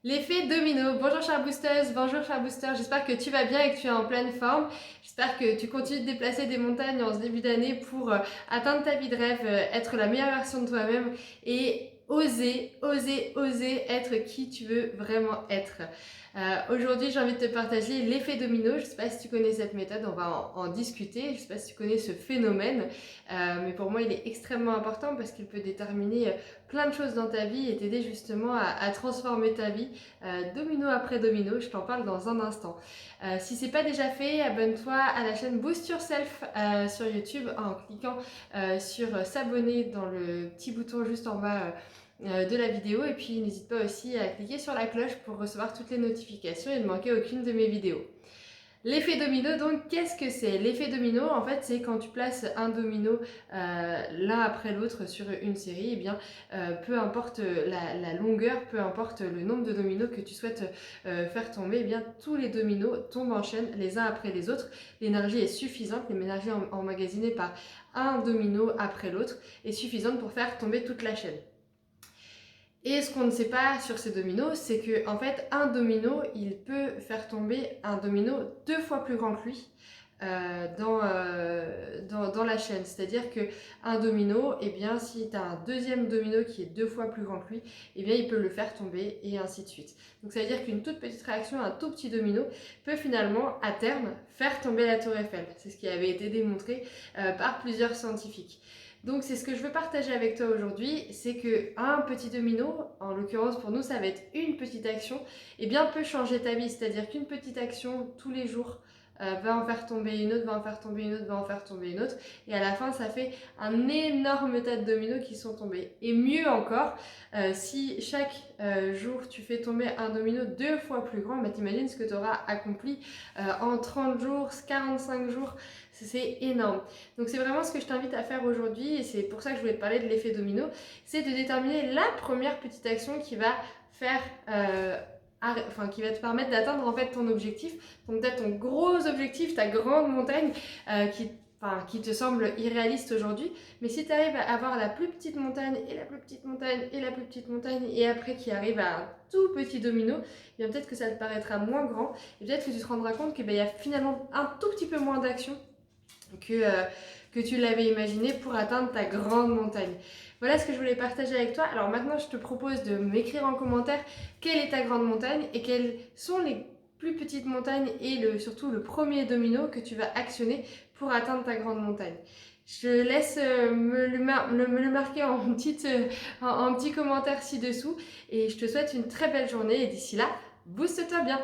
L'effet domino. Bonjour chère boosteuse, bonjour chère booster, j'espère que tu vas bien et que tu es en pleine forme. J'espère que tu continues de déplacer des montagnes en ce début d'année pour atteindre ta vie de rêve, être la meilleure version de toi-même et oser être qui tu veux vraiment être. Aujourd'hui, j'ai envie de te partager l'effet domino. Je ne sais pas si tu connais cette méthode, on va en discuter. Je ne sais pas si tu connais ce phénomène, mais pour moi, il est extrêmement important parce qu'il peut déterminer plein de choses dans ta vie et t'aider justement à transformer ta vie domino après domino. Je t'en parle dans un instant. Si c'est pas déjà fait, abonne-toi à la chaîne Boost Yourself sur YouTube en cliquant sur s'abonner dans le petit bouton juste en bas de la vidéo, et puis n'hésite pas aussi à cliquer sur la cloche pour recevoir toutes les notifications et ne manquer aucune de mes vidéos. L'effet domino, donc, qu'est-ce que c'est? L'effet domino, en fait, c'est quand tu places un domino l'un après l'autre sur une série, et bien, peu importe la longueur, peu importe le nombre de dominos que tu souhaites faire tomber, et bien, tous les dominos tombent en chaîne les uns après les autres. L'énergie est suffisante, l'énergie emmagasinée par un domino après l'autre est suffisante pour faire tomber toute la chaîne. Et ce qu'on ne sait pas sur ces dominos, c'est que en fait, un domino, il peut faire tomber un domino 2 fois plus grand que lui dans la chaîne. C'est-à-dire qu'un domino, eh bien, si tu as un deuxième domino qui est 2 fois plus grand que lui, eh bien, il peut le faire tomber et ainsi de suite. Donc ça veut dire qu'une toute petite réaction, un tout petit domino, peut finalement, à terme, faire tomber la tour Eiffel. C'est ce qui avait été démontré par plusieurs scientifiques. Donc c'est ce que je veux partager avec toi aujourd'hui, c'est qu'un petit domino, en l'occurrence pour nous ça va être une petite action, et bien peut changer ta vie. C'est-à-dire qu'une petite action tous les jours va en faire tomber une autre, va en faire tomber une autre, va en faire tomber une autre, et à la fin ça fait un énorme tas de dominos qui sont tombés. Et mieux encore, si chaque jour tu fais tomber un domino 2 fois plus grand, bah, t'imagines ce que tu auras accompli en 30 jours, 45 jours, c'est énorme. Donc c'est vraiment ce que je t'invite à faire aujourd'hui, et c'est pour ça que je voulais te parler de l'effet domino, c'est de déterminer la première petite action qui va faire qui va te permettre d'atteindre en fait ton objectif, donc peut-être ton gros objectif, ta grande montagne qui te semble irréaliste aujourd'hui. Mais si tu arrives à avoir la plus petite montagne et la plus petite montagne et la plus petite montagne, et après qui arrive à un tout petit domino, eh bien peut-être que ça te paraîtra moins grand, et peut-être que tu te rendras compte qu'il y a finalement un tout petit peu moins d'action que tu l'avais imaginé pour atteindre ta grande montagne. Voilà ce que je voulais partager avec toi. Alors maintenant, je te propose de m'écrire en commentaire quelle est ta grande montagne et quelles sont les plus petites montagnes et surtout le premier domino que tu vas actionner pour atteindre ta grande montagne. Je laisse me le marquer en petit commentaire ci-dessous, et je te souhaite une très belle journée, et d'ici là, booste-toi bien!